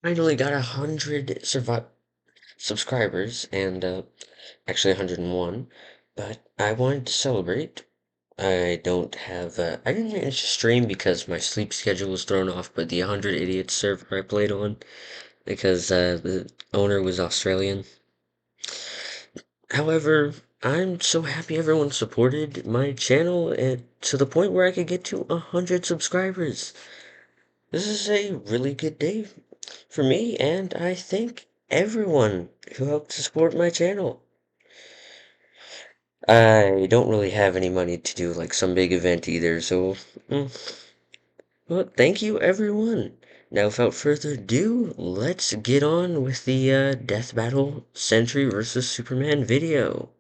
Finally got 100 subscribers and actually 101, but I wanted to celebrate. I don't have I didn't manage to stream because my sleep schedule was thrown off by the 100 Idiots server I played on because the owner was Australian. However, I'm so happy everyone supported my channel to the point where I could get to 100 subscribers. This is a really good day for me, and I thank everyone who helped to support my channel. I don't really have any money to do like some big event either, so well, thank you everyone. Now, without further ado, let's get on with the Death Battle Sentry versus Superman video.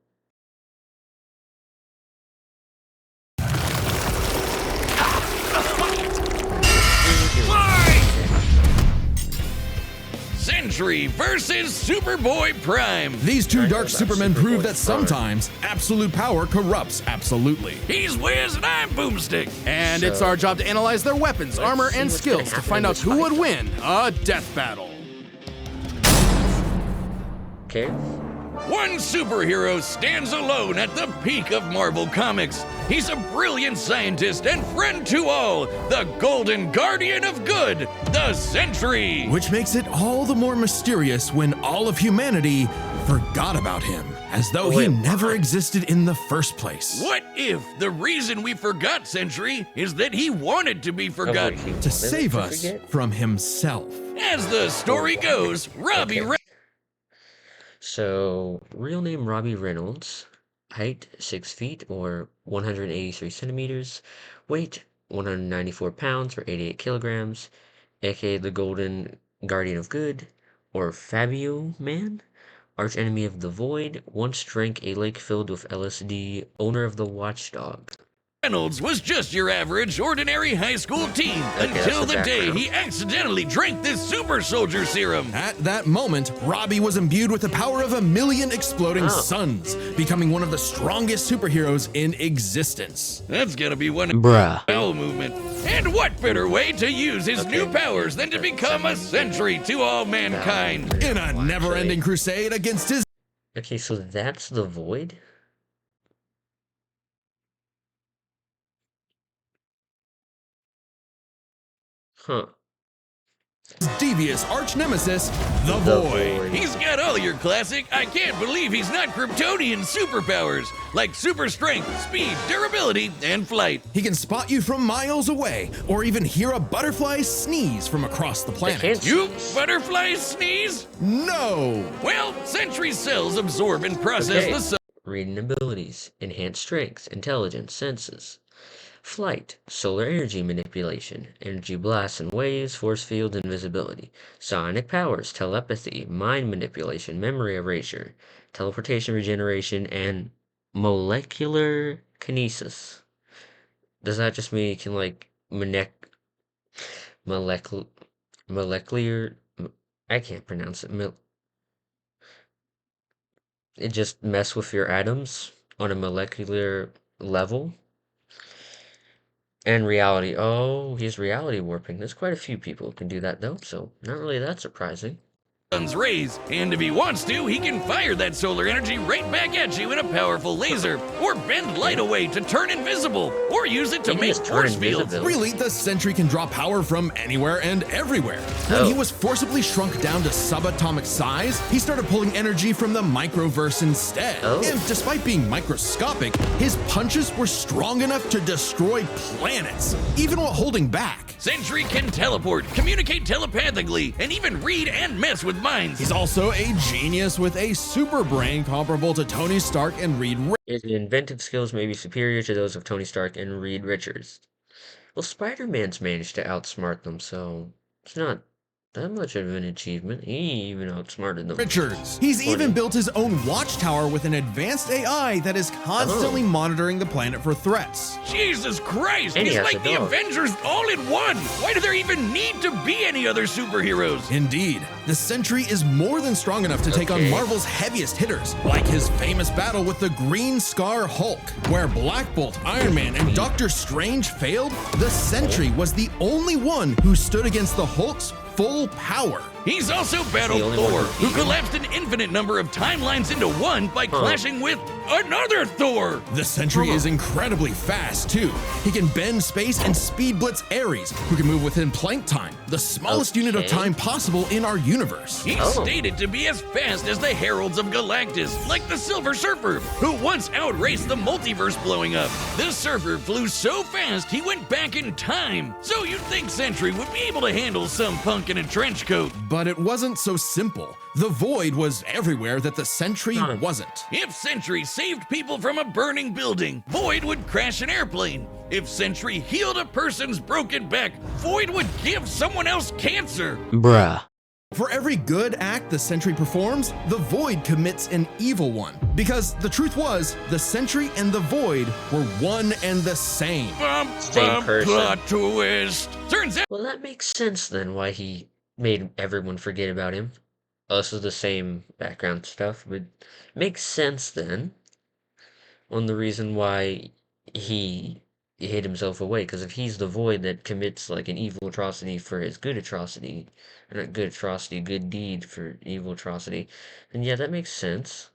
Sentry versus Superboy Prime. These two dark Supermen prove that sometimes absolute power corrupts absolutely. He's Wiz and I'm Boomstick. And it's our job to analyze their weapons, armor, and skills to find out who would win a death battle. Okay. One superhero stands alone at the peak of Marvel Comics. He's a brilliant scientist and friend to all, the Golden Guardian of Good, the Sentry. Which makes it all the more mysterious when all of humanity forgot about him, as though he never existed in the first place. What if the reason we forgot Sentry is that he wanted to be forgotten? To save us from himself. As the story goes, Robbie So, real name Robbie Reynolds, height 6 feet or 183 centimeters, weight 194 pounds or 88 kilograms, aka the Golden Guardian of Good, or Fabio Man, arch enemy of the Void, once drank a lake filled with LSD, owner of the Watchdog. Reynolds was just your average, ordinary high school teen until the day he accidentally drank this super soldier serum. At that moment, Robbie was imbued with the power of 1,000,000 exploding suns, becoming one of the strongest superheroes in existence. That's gonna be one bowel movement. And what better way to use his new powers than to become a sentry to all mankind? In a never-ending crusade against his... Okay, so that's the Void? Huh. Devious arch nemesis, the Void. He's got all your classic, I can't believe he's not Kryptonian superpowers, like super strength, speed, durability, and flight. He can spot you from miles away, or even hear a butterfly sneeze from across the planet. You butterflies sneeze? No! Well, Sentry cells absorb and process the sun. Reading abilities, enhanced strength, intelligence, senses. Flight, solar energy manipulation, energy blasts and waves, force field, invisibility. Psionic powers, telepathy, mind manipulation, memory erasure, teleportation regeneration, and molecular kinesis. Does that just mean you can, like, molecular... I can't pronounce it. It just mess with your atoms on a molecular level? And reality. Oh, he's reality warping. There's quite a few people who can do that, though, so not really that surprising. Sun's rays, and if he wants to, he can fire that solar energy right back at you in a powerful laser, or bend light away to turn invisible, or use it to make force fields. Really, the Sentry can draw power from anywhere and everywhere. When he was forcibly shrunk down to subatomic size, he started pulling energy from the microverse instead. And despite being microscopic, his punches were strong enough to destroy planets, even while holding back. Sentry can teleport, communicate telepathically, and even read and mess with minds. He's also a genius with a super brain comparable to Tony Stark and Reed Richards. His inventive skills may be superior to those of Tony Stark and Reed Richards. Well, Spider-Man's managed to outsmart them, so it's not that much of an achievement. He even outsmarted them. Richards. He's even built his own watchtower with an advanced AI that is constantly monitoring the planet for threats. Jesus Christ! And He's like the Avengers all in one! Why do there even need to be any other superheroes? Indeed. The Sentry is more than strong enough to take on Marvel's heaviest hitters, like his famous battle with the Green Scar Hulk. Where Black Bolt, Iron Man, and Doctor Strange failed, the Sentry was the only one who stood against the Hulk's full power. He's also battled only one Thor, who who collapsed an infinite number of timelines into one by clashing with another Thor. The Sentry is incredibly fast, too. He can bend space and speed blitz Ares, who can move within Planck time, the smallest unit of time possible in our universe. He's stated to be as fast as the Heralds of Galactus, like the Silver Surfer, who once outraced the multiverse blowing up. The Surfer flew so fast he went back in time, so you'd think Sentry would be able to handle some punk in a trench coat. But it wasn't so simple. The Void was everywhere that the Sentry wasn't. If Sentry saved people from a burning building, Void would crash an airplane. If Sentry healed a person's broken back, Void would give someone else cancer. Bruh. For every good act the Sentry performs, the Void commits an evil one. Because the truth was, the Sentry and the Void were one and the same. Same person. Plot twist. Turns out Well, that makes sense then why he made everyone forget about him. Also the same background stuff, but makes sense then on the reason why he hid himself away. Because if he's the Void that commits like an evil atrocity for his good atrocity, or not good atrocity, good deed for evil atrocity, then yeah, that makes sense.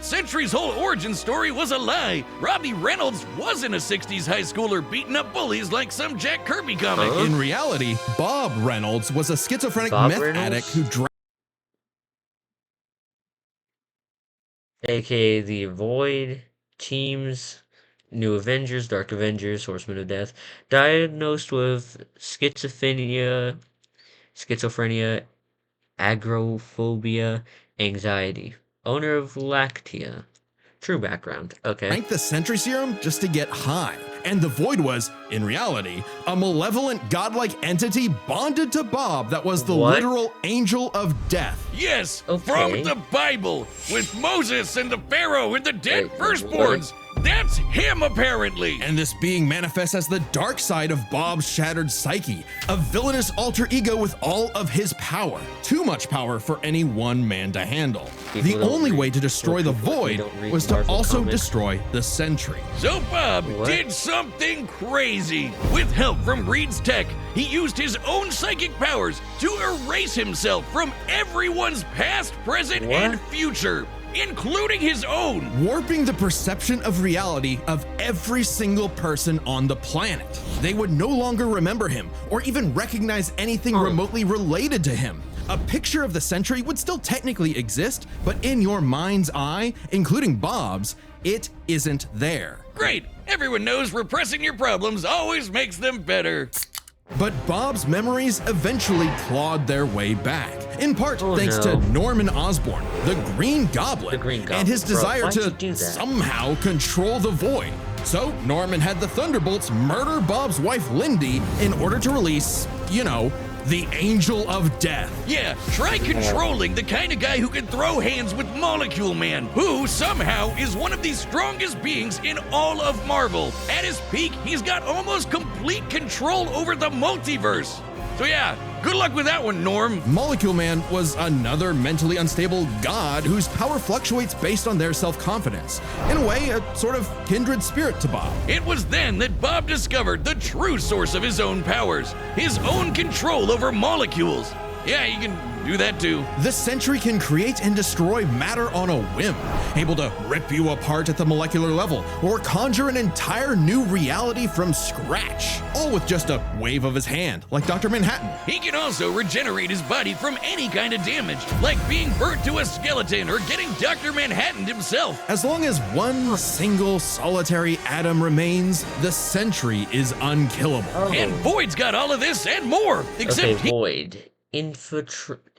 Sentry's whole origin story was a lie. Robbie Reynolds wasn't a 60s high schooler beating up bullies like some Jack Kirby comic. In reality, Bob Reynolds was a schizophrenic meth addict who drank. AKA the Void Team's New Avengers, Dark Avengers, Horsemen of Death, diagnosed with schizophrenia, agoraphobia, anxiety. Owner of Lactia. True background. Okay. Drank the Sentry serum just to get high. And the Void was, in reality, a malevolent godlike entity bonded to Bob that was the literal angel of death. Yes, from the Bible, with Moses and the Pharaoh and the dead firstborns. That's him, apparently. And this being manifests as the dark side of Bob's shattered psyche, a villainous alter ego with all of his power. Too much power for any one man to handle. The only way to destroy the Void was to also destroy the Sentry. So Bob did something crazy. With help from Reed's tech, he used his own psychic powers to erase himself from everyone's past, present, and future, including his own. Warping the perception of reality of every single person on the planet. They would no longer remember him or even recognize anything remotely related to him. A picture of the Sentry would still technically exist, but in your mind's eye, including Bob's, it isn't there. Great! Everyone knows repressing your problems always makes them better. But Bob's memories eventually clawed their way back, in part thanks to Norman Osborn, the Green Goblin, and his desire to somehow control the Void. So Norman had the Thunderbolts murder Bob's wife Lindy in order to release, you know, the Angel of Death. Yeah, try controlling the kind of guy who can throw hands with Molecule Man, who somehow is one of the strongest beings in all of Marvel. At his peak, he's got almost complete control over the multiverse. So yeah, good luck with that one, Norm. Molecule Man was another mentally unstable god whose power fluctuates based on their self-confidence. In a way, a sort of kindred spirit to Bob. It was then that Bob discovered the true source of his own powers, his own control over molecules. Yeah, you can do that too. The Sentry can create and destroy matter on a whim, able to rip you apart at the molecular level, or conjure an entire new reality from scratch, all with just a wave of his hand, like Dr. Manhattan. He can also regenerate his body from any kind of damage, like being burnt to a skeleton or getting Dr. Manhattan himself. As long as one single solitary atom remains, the Sentry is unkillable. And Void's got all of this and more, except Void.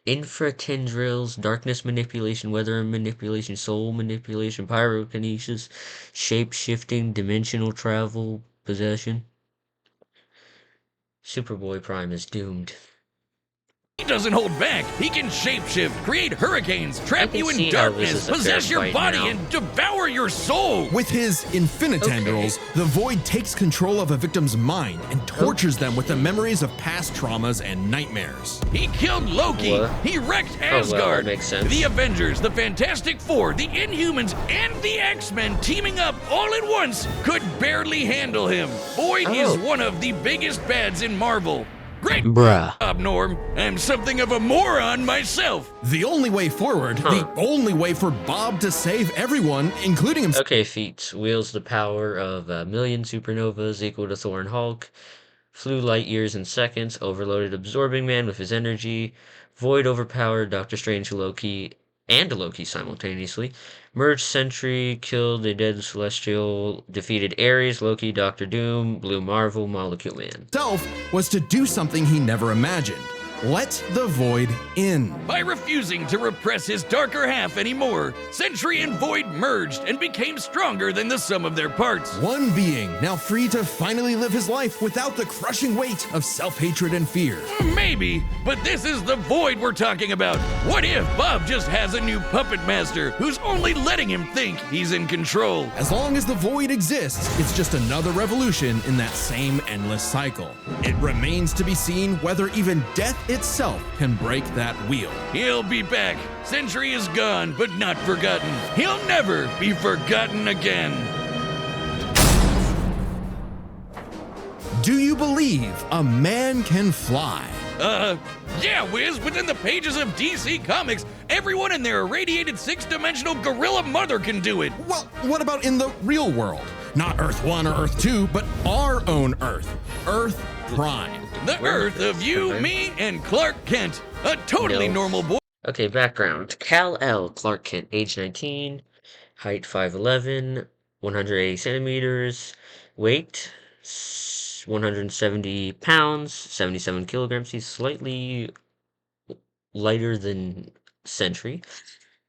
Infratendrils, darkness manipulation, weather manipulation, soul manipulation, pyrokinesis, shape-shifting, dimensional travel, possession. Superboy Prime is doomed. He doesn't hold back. He can shapeshift, create hurricanes, trap you in darkness, possess your body, and devour your soul. With his infinitendrils, the Void takes control of a victim's mind and tortures them with the memories of past traumas and nightmares. He killed Loki. He wrecked Asgard. Makes sense. The Avengers, the Fantastic Four, the Inhumans, and the X-Men teaming up all at once could barely handle him. Void is one of the biggest bads in Marvel. Great Bruh. job, Norm. I'm something of a moron myself. The only way forward, the only way for Bob to save everyone, including himself. Okay, feats. Wields the power of a million supernovas equal to Thor and Hulk. Flew light years in seconds. Overloaded Absorbing Man with his energy. Void overpowered Doctor Strange, Loki, and Loki simultaneously. Merged Sentry. Killed a dead Celestial. Defeated Ares, Loki, Doctor Doom, Blue Marvel, Molecule Man. Was to do something he never imagined. Let the Void in. By refusing to repress his darker half anymore, Sentry and Void merged and became stronger than the sum of their parts. One being, now free to finally live his life without the crushing weight of self-hatred and fear. Maybe, but this is the Void we're talking about. What if Bob just has a new puppet master who's only letting him think he's in control? As long as the Void exists, it's just another revolution in that same endless cycle. It remains to be seen whether even death itself can break that wheel. He'll be back. Sentry is gone, but not forgotten. He'll never be forgotten again. Do you believe a man can fly? Yeah, Wiz, within the pages of DC Comics, everyone in their irradiated six-dimensional gorilla mother can do it. Well, what about in the real world? Not Earth 1 or Earth 2, but our own Earth. Earth Prime. The Earth of you, me, and Clark Kent. A totally normal boy. Okay, background. Kal-El, Clark Kent, age 19, height 5'11", 180 centimeters, weight 170 pounds, 77 kilograms. He's slightly lighter than Sentry.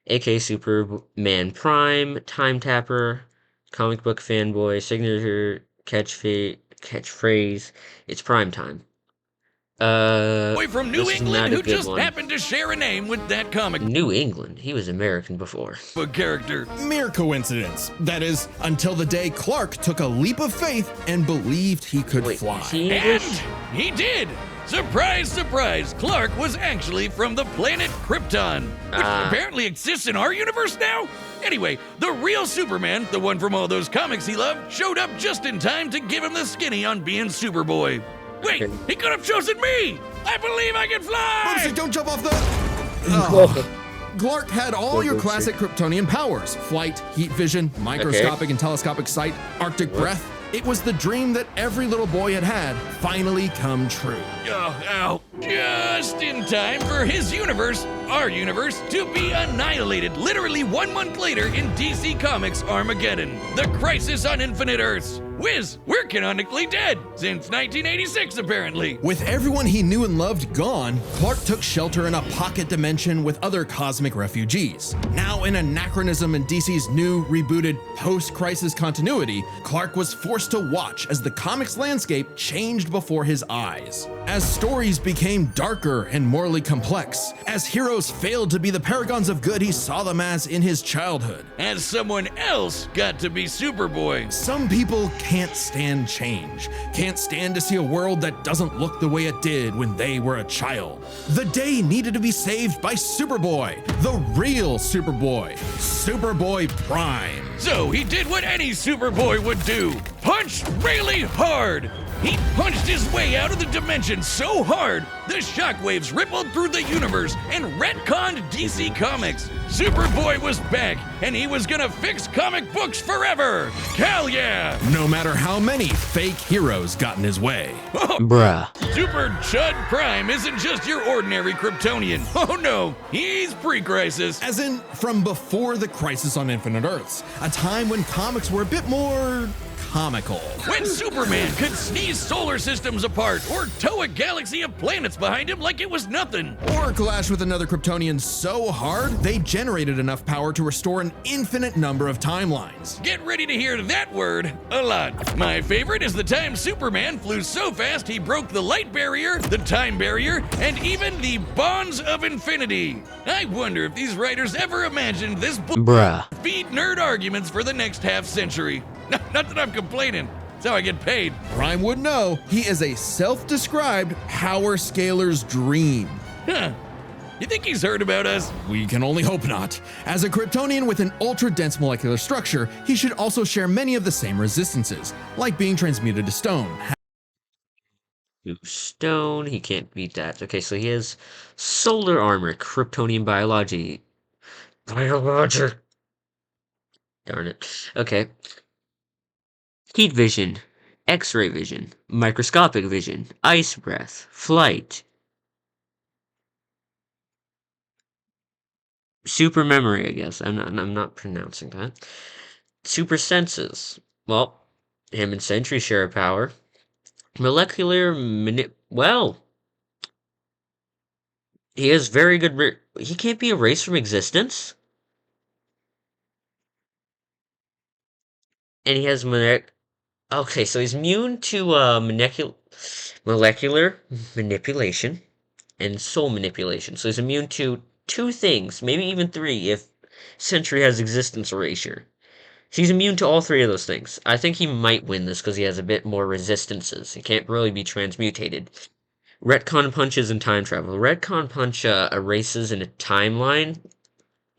aka Superman Prime, Time Tapper, comic book fanboy, signature catchphrase, it's prime time. Boy from New this is England not a who good just one. happened to share a name with that comic New England. He was American before. book character. Mere coincidence. That is, until the day Clark took a leap of faith and believed he could Wait, fly. is he And English? he did! Surprise, surprise! Clark was actually from the planet Krypton, which apparently exists in our universe now? Anyway, the real Superman, the one from all those comics he loved, showed up just in time to give him the skinny on being Superboy. Wait, Okay. he could have chosen me! I believe I can fly! Bugsy, don't jump off the... Oh. Clark had all your classic Kryptonian powers. Flight, heat vision, microscopic and telescopic sight, Arctic breath. It was the dream that every little boy had finally come true. Ow. Just in time for his universe, our universe, to be annihilated literally 1 month later in DC Comics Armageddon, the Crisis on Infinite Earths. Wiz, we're canonically dead since 1986, apparently. With everyone he knew and loved gone, Clark took shelter in a pocket dimension with other cosmic refugees. Now an anachronism in DC's new, rebooted, post-crisis continuity, Clark was forced to watch as the comics landscape changed before his eyes. As stories became darker and morally complex, as heroes failed to be the paragons of good he saw them as in his childhood. As someone else got to be Superboy. Some people can't stand change, can't stand to see a world that doesn't look the way it did when they were a child. The day needed to be saved by Superboy, the real Superboy, Superboy Prime. So he did what any Superboy would do. Punch really hard. He punched his way out of the dimension so hard, the shockwaves rippled through the universe and retconned DC Comics. Superboy was back, and he was gonna fix comic books forever. Hell yeah! No matter how many fake heroes got in his way. Bruh. Super Chud Prime isn't just your ordinary Kryptonian. Oh no, he's pre-crisis. As in, from before the Crisis on Infinite Earths, a time when comics were a bit more comical. When Superman could sneeze solar systems apart or tow a galaxy of planets behind him like it was nothing. Or clash with another Kryptonian so hard, they generated enough power to restore an infinite number of timelines. Get ready to hear that word a lot. My favorite is the time Superman flew so fast he broke the light barrier, the time barrier, and even the bonds of infinity. I wonder if these writers ever imagined this Bruh. feed nerd arguments for the next half century. Not that I'm complaining. That's how I get paid. Prime would know he is a self-described power scaler's dream. Huh. You think he's heard about us? We can only hope not. As a Kryptonian with an ultra-dense molecular structure, he should also share many of the same resistances, like being transmuted to stone, Stone. He can't beat that. Okay, so he has solar armor, Kryptonian biology. Biology. Darn it. Okay. Heat vision, X-ray vision, microscopic vision, ice breath, flight, super memory, I guess. I'm not pronouncing that. Super senses. Well, him and Sentry share a power. Molecular well, he has very good he can't be erased from existence. And he has okay, so he's immune to molecular manipulation and soul manipulation. So he's immune to two things, maybe even three, if Sentry has existence erasure. He's immune to all three of those things. I think he might win this because he has a bit more resistances. He can't really be transmutated. Retcon punches and time travel. Retcon punch erases in a timeline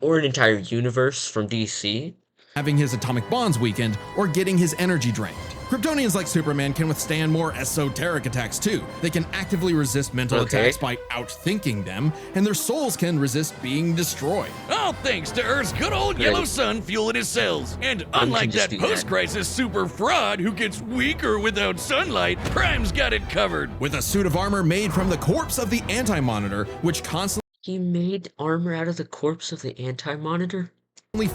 or an entire universe from DC. Having his atomic bonds weakened or getting his energy drained. Kryptonians like Superman can withstand more esoteric attacks too. They can actively resist mental attacks by outthinking them, and their souls can resist being destroyed. All thanks to Earth's good old yellow sun fueling his cells. And unlike that post-crisis super fraud who gets weaker without sunlight, Prime's got it covered. With a suit of armor made from the corpse of the Anti-Monitor, which constantly He made armor out of the corpse of the Anti-Monitor?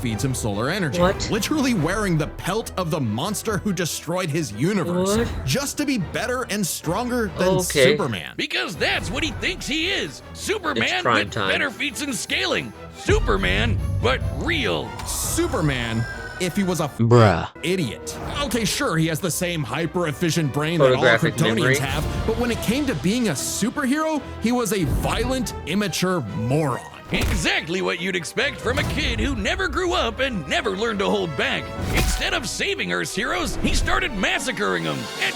feeds him solar energy. What? Literally wearing the pelt of the monster who destroyed his universe. What? Just to be better and stronger than Superman. Because that's what he thinks he is. Superman prime with time. better feats in scaling. Superman, but real. Superman, if he was a Bruh. idiot. Okay, sure, he has the same hyper-efficient brain that all Photographic Kryptonians memory. have, but when it came to being a superhero, he was a violent, immature moron. Exactly what you'd expect from a kid who never grew up and never learned to hold back. Instead of saving Earth's heroes, he started massacring them. And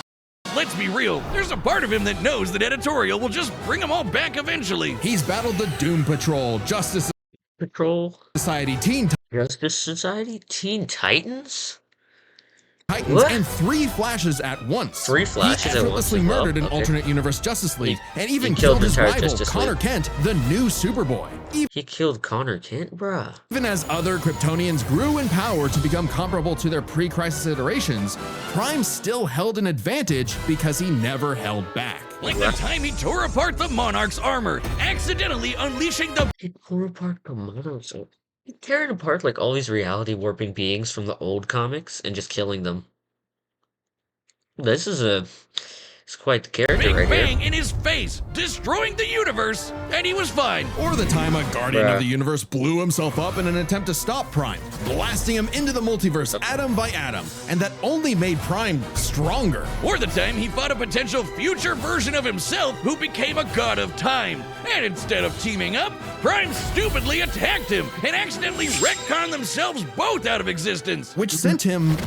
let's be real, there's a part of him that knows that editorial will just bring them all back eventually. He's battled the Doom Patrol, Justice Society, Teen Justice Society? Teen Titans? Titans, What? and 3 Flashes at once. 3 Flashes he at once effortlessly as well? murdered an Okay. alternate universe Justice League, and even killed killed the his entire rival, Justice Connor League. Kent, the new Superboy. He killed Connor Kent? Bruh. Even as other Kryptonians grew in power to become comparable to their pre-crisis iterations, Prime still held an advantage because he never held back. Like the time he tore apart the Monarch's armor, accidentally unleashing the He tore apart Komodo, so he tearing apart like all these reality warping beings from the old comics and just killing them. It's quite the character Big right Bang here. in his face, destroying the universe, and he was fine. Or the time a Guardian Bruh. of the Universe blew himself up in an attempt to stop Prime, blasting him into the multiverse atom by atom, and that only made Prime stronger. Or the time he fought a potential future version of himself who became a god of time. And instead of teaming up, Prime stupidly attacked him and accidentally retconned themselves both out of existence. Which sent him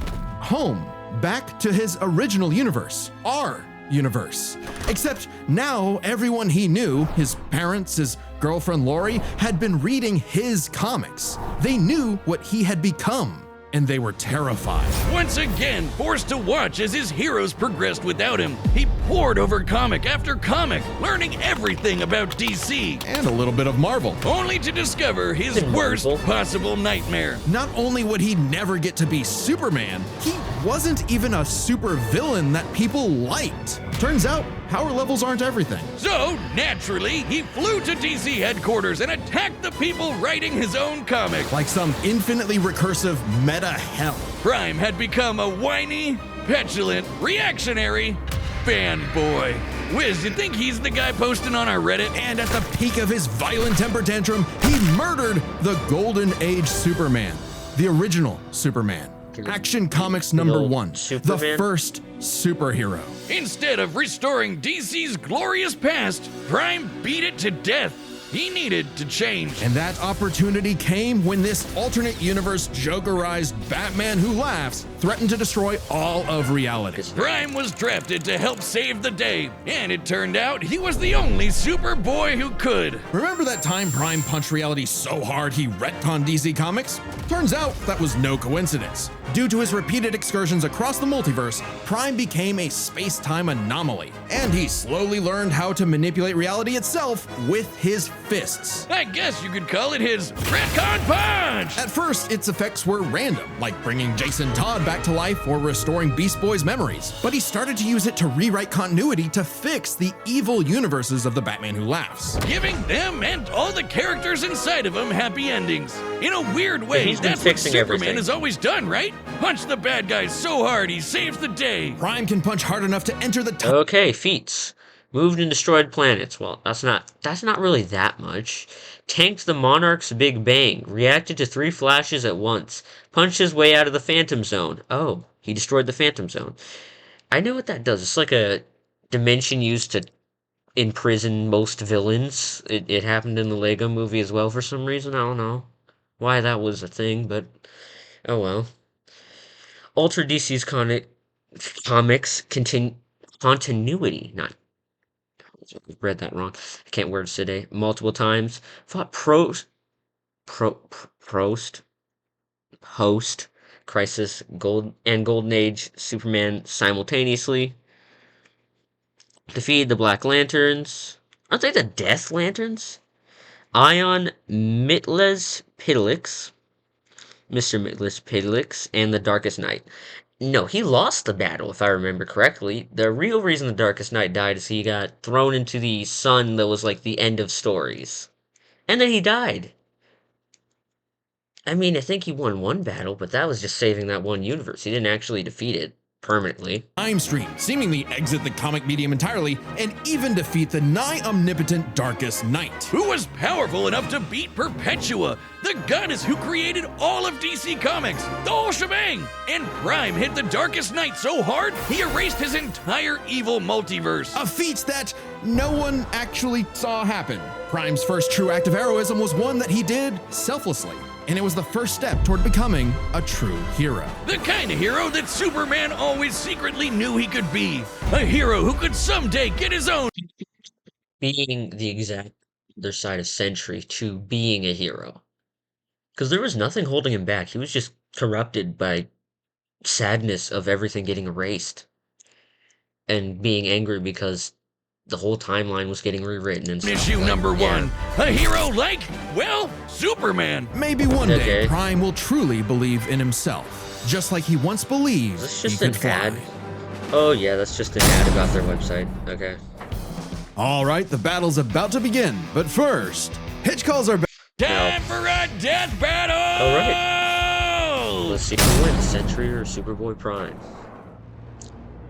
home, back to his original universe, our universe. Except now everyone he knew, his parents, his girlfriend Lori, had been reading his comics. They knew what he had become, and they were terrified. Once again, forced to watch as his heroes progressed without him, he pored over comic after comic, learning everything about DC, And a little bit of Marvel. only to discover his And worst Marvel. possible nightmare. Not only would he never get to be Superman, he wasn't even a super villain that people liked. Turns out, power levels aren't everything. So, naturally, he flew to DC headquarters and attacked the people writing his own comic. Like some infinitely recursive meta hell. Prime had become a whiny, petulant, reactionary fanboy. Wiz, you think he's the guy posting on our Reddit? And at the peak of his violent temper tantrum, he murdered the Golden Age Superman, the original Superman. Action Comics number old 1, the Superman? first superhero. Instead of restoring DC's glorious past, Prime beat it to death. He needed to change. And that opportunity came when this alternate universe Jokerized Batman who laughs threatened to destroy all of reality. Prime was drafted to help save the day, and it turned out he was the only Superboy who could. Remember that time Prime punched reality so hard he retconned DC Comics? Turns out that was no coincidence. Due to his repeated excursions across the multiverse, Prime became a space-time anomaly, and he slowly learned how to manipulate reality itself with his fists. I guess you could call it his retcon punch! At first, its effects were random, like bringing Jason Todd back to life or restoring Beast Boy's memories, but he started to use it to rewrite continuity to fix the evil universes of the Batman Who Laughs, giving them and all the characters inside of them happy endings. In a weird way, that's what Superman has always done, right? Punch the bad guys so hard he saves the day. Prime can punch hard enough to enter the Okay, feats. Moved and destroyed planets. Well, that's not really that much. Tanked the Monarch's Big Bang. Reacted to 3 flashes at once. Punched his way out of the Phantom Zone. Oh, he destroyed the Phantom Zone. I know what that does. It's like a dimension used to imprison most villains. It happened in the Lego movie as well for some reason. I don't know why that was a thing, but oh well. Alter DC's comics continuity. Not read that wrong. I can't words today. Multiple times. Fought Post Crisis Golden Age Superman simultaneously. Defeated the Black Lanterns. Aren't they the Death Lanterns? Ion Mitles Pitilix. Mr. Mitles Pitilix, and the Darkest Knight. No, he lost the battle, if I remember correctly. The real reason the Darkest Knight died is he got thrown into the sun that was like the end of stories. And then he died. I mean, I think he won one battle, but that was just saving that one universe. He didn't actually defeat it permanently. Time stream, seemingly exit the comic medium entirely, and even defeat the nigh-omnipotent Darkest Knight, who was powerful enough to beat Perpetua, the goddess who created all of DC Comics, the whole shebang. And Prime hit the Darkest Knight so hard, he erased his entire evil multiverse. A feat that no one actually saw happen. Prime's first true act of heroism was one that he did selflessly, and it was the first step toward becoming a true hero. The kind of hero that Superman always secretly knew he could be. A hero who could someday get his own. Being the exact other side of Sentry to being a hero. Because there was nothing holding him back. He was just corrupted by sadness of everything getting erased. And being angry because the whole timeline was getting rewritten and stuff. Issue number 1. A hero like, well, Superman. Maybe one day Prime will truly believe in himself, just like he once believed he could fly. Ad? Oh yeah, that's just an ad about their website. Okay. All right, the battle's about to begin, but first, Hitch calls our time for a death battle. All right. Let's see who wins, Sentry or Superboy Prime.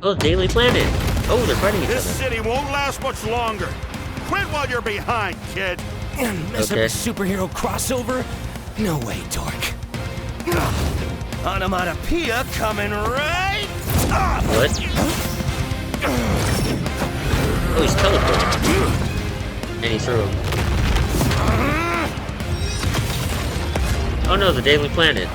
Oh, Daily Planet. Oh, they're fighting each other. This city won't last much longer. Quit while you're behind, kid. Mess up a superhero crossover? No way, dork. Onomatopoeia coming right up. What? Oh, he's teleporting. And he threw him. Oh no, the Daily Planet.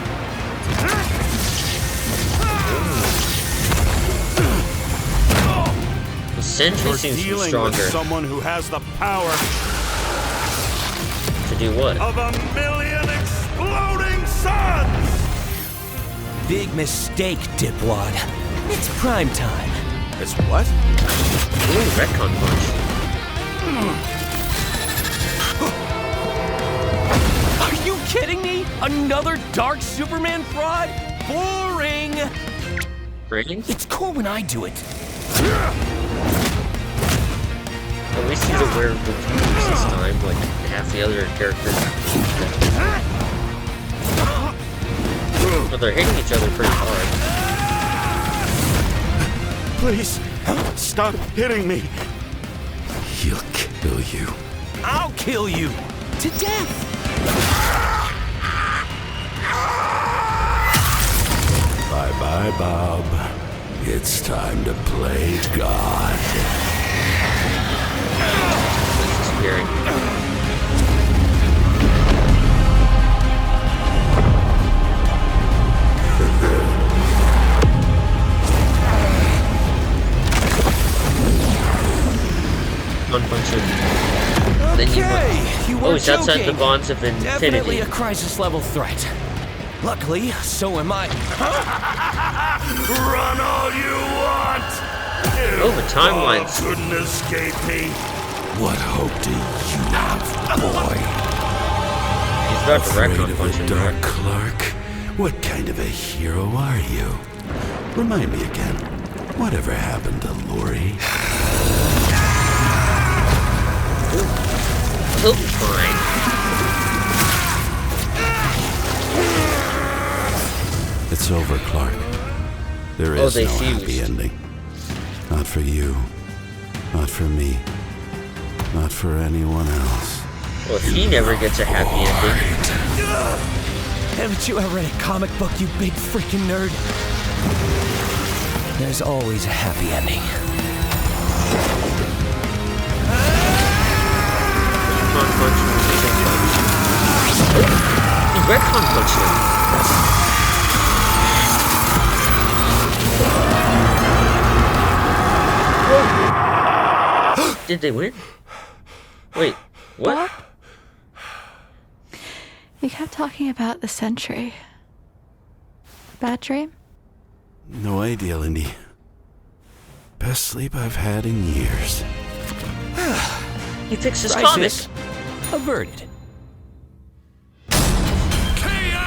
Sentry seems stronger. With someone who has the power to do what? Of 1,000,000 exploding suns! Big mistake, dipwad. It's prime time. It's what? Ooh, retcon punch. Are you kidding me? Another dark Superman fraud? Boring! Rating? It's cool when I do it. At least he's aware of the moves this time, like half the other characters. But they're hitting each other pretty hard. Please, stop hitting me. He'll kill you. I'll kill you. To death. Bye-bye, Bob. It's time to play God. Disappearing. Punch him. Then you he's outside the bonds of infinity. Definitely a crisis level threat. Luckily, so am I. Run all you want! Oh, the timelines. Bob couldn't escape me. What hope do you have, boy? He's about to Afraid retcon of punch a him. dark Clark? What kind of a hero are you? Remind me again. Whatever happened to Lori? He'll be fine. It's over, Clark. There is they no fused. happy ending. Not for you. Not for me. Not for anyone else. Well, he never gets a happy ending. Haven't you ever read a comic book, you big freaking nerd? There's always a happy ending. Retcon punch. He retcon punched him. Did they win? Wait, what? Bob? You kept talking about the Sentry. Bad dream? No idea, Lindy. Best sleep I've had in years. He fixed his comic. Crisis averted.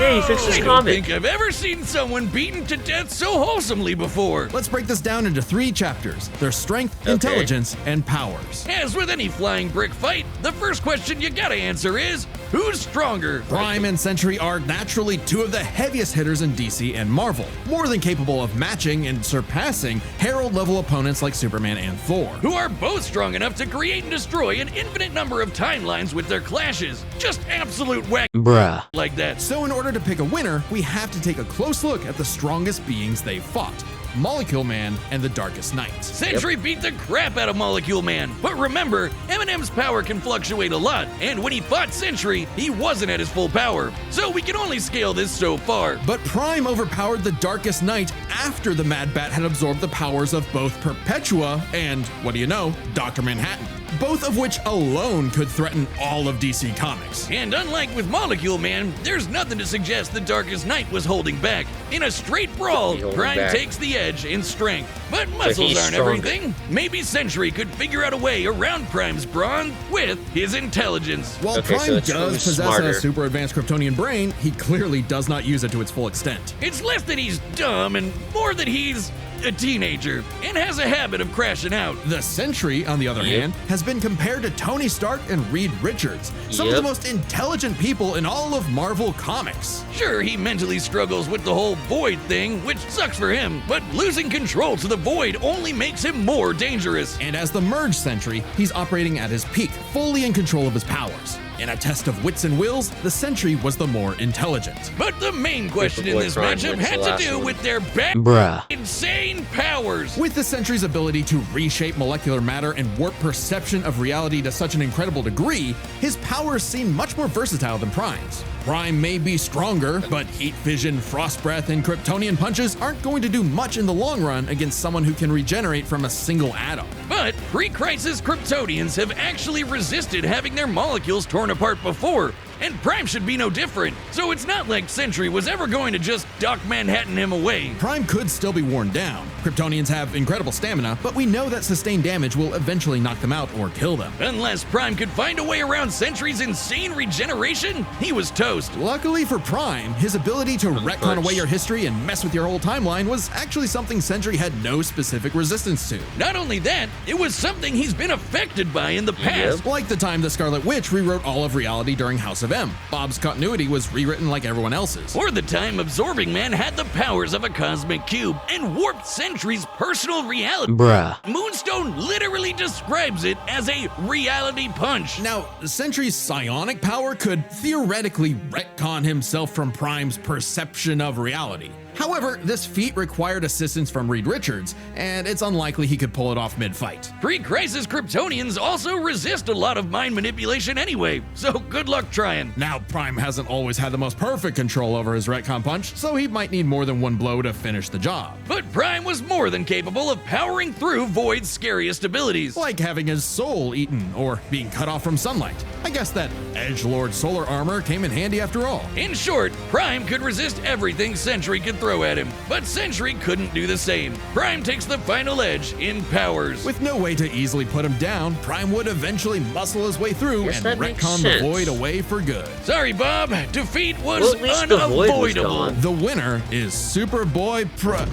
Yeah, he fixed his I don't comic. think I've ever seen someone beaten to death so wholesomely before. Let's break this down into 3 chapters: their strength, intelligence, and powers. As with any flying brick fight, the first question you gotta answer is, who's stronger? Prime and Sentry are naturally 2 of the heaviest hitters in DC and Marvel, more than capable of matching and surpassing Herald-level opponents like Superman and Thor. Who are both strong enough to create and destroy an infinite number of timelines with their clashes. Just absolute whack Bruh. like that. So in order to pick a winner, we have to take a close look at the strongest beings they've fought: Molecule Man and the Darkest Knight. Sentry beat the crap out of Molecule Man, but remember, Eminem's power can fluctuate a lot, and when he fought Sentry, he wasn't at his full power, so we can only scale this so far. But Prime overpowered the Darkest Knight after the Mad Bat had absorbed the powers of both Perpetua and, what do you know, Dr. Manhattan, both of which alone could threaten all of DC Comics. And unlike with Molecule Man, there's nothing to suggest the Darkest Knight was holding back. In a straight brawl, He holding Prime back. takes the edge in strength. But muscles he's aren't stronger. everything. Maybe Sentry could figure out a way around Prime's brawn with his intelligence. While Okay, so Prime it's does who's possess smarter. a super advanced Kryptonian brain, he clearly does not use it to its full extent. It's less that he's dumb and more that he's a teenager and has a habit of crashing out. The Sentry, on the other hand, has been compared to Tony Stark and Reed Richards, some of the Yep. most intelligent people in all of Marvel Comics. Sure, he mentally struggles with the whole void thing, which sucks for him, but losing control to the void only makes him more dangerous. And as the Merge Sentry, he's operating at his peak, fully in control of his powers. In a test of wits and wills, the Sentry was the more intelligent. But the main question in boy this Prime matchup wins had the to last do one. with their Bruh. insane powers. With the Sentry's ability to reshape molecular matter and warp perception of reality to such an incredible degree, his powers seem much more versatile than Prime's. Prime may be stronger, but heat vision, frost breath, and Kryptonian punches aren't going to do much in the long run against someone who can regenerate from a single atom. But pre-crisis Kryptonians have actually resisted having their molecules torn apart before, and Prime should be no different. So it's not like Sentry was ever going to just Doc Manhattan him away. Prime could still be worn down. Kryptonians have incredible stamina, but we know that sustained damage will eventually knock them out or kill them. Unless Prime could find a way around Sentry's insane regeneration, he was toast. Luckily for Prime, his ability to retcon away your history and mess with your whole timeline was actually something Sentry had no specific resistance to. Not only that, it was something he's been affected by in the past. Like the time the Scarlet Witch rewrote all of reality during House of M. Bob's continuity was rewritten like everyone else's. Or the time Absorbing Man had the powers of a cosmic cube and warped Sentry's personal reality. Bruh. Moonstone literally describes it as a reality punch. Now, Sentry's psionic power could theoretically retcon himself from Prime's perception of reality. However, this feat required assistance from Reed Richards, and it's unlikely he could pull it off mid-fight. Pre-crisis Kryptonians also resist a lot of mind manipulation anyway, so good luck trying. Now, Prime hasn't always had the most perfect control over his retcon punch, so he might need more than one blow to finish the job. But Prime was more than capable of powering through Void's scariest abilities. Like having his soul eaten, or being cut off from sunlight. I guess that Edgelord solar armor came in handy after all. In short, Prime could resist everything Sentry could throw at him, but Sentry couldn't do the same. Prime takes the final edge in powers. With no way to easily put him down, Prime would eventually muscle his way through Yes, and that makes retcon the sense. Void away for good. Sorry, Bob. Defeat was Well, at least the Void was unavoidable. gone. The winner is Superboy Pro.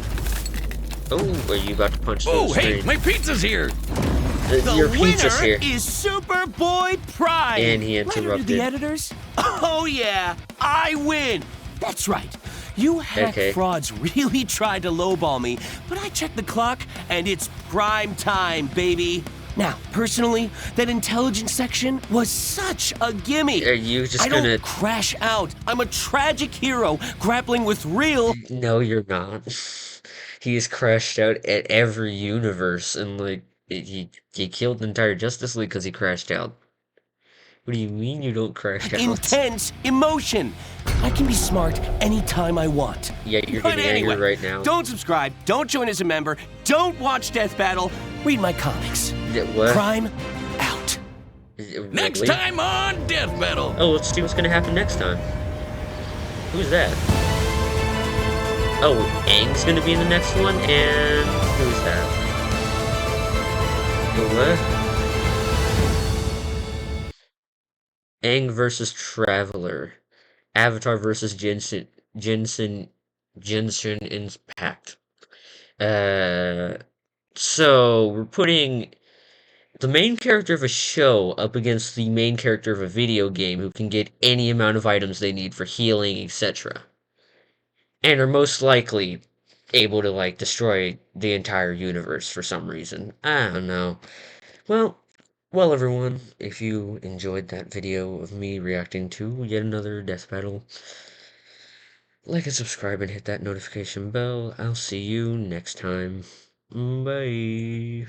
Oh, are you about to punch Oh, the hey, screen? my pizza's here. Your pizza's here. is Superboy Prime. And he Letter to interrupted. the editors? Oh yeah, I win. That's right. You hack Okay. frauds really tried to lowball me, but I checked the clock and it's prime time, baby. Now, personally, that intelligence section was such a gimme. Are you just I gonna... don't crash out. I'm a tragic hero grappling with real. No, you're not. He's crashed out at every universe, and like he killed the entire Justice League because he crashed out. What do you mean you don't crash out? Intense emotion. I can be smart anytime I want. Yeah, you're But getting anyway, angry right now. don't subscribe, don't join as a member, don't watch Death Battle, read my comics. What? Prime out. Next Really? time on Death Battle. Oh, let's see what's gonna happen next time. Who's that? Oh, Aang's gonna be in the next one, and who's that? What? Aang versus Traveler. Avatar versus Genshin Impact. So we're putting the main character of a show up against the main character of a video game who can get any amount of items they need for healing, etc. And are most likely able to, like, destroy the entire universe for some reason. I don't know. Well, everyone, if you enjoyed that video of me reacting to yet another death battle, like and subscribe and hit that notification bell. I'll see you next time. Bye.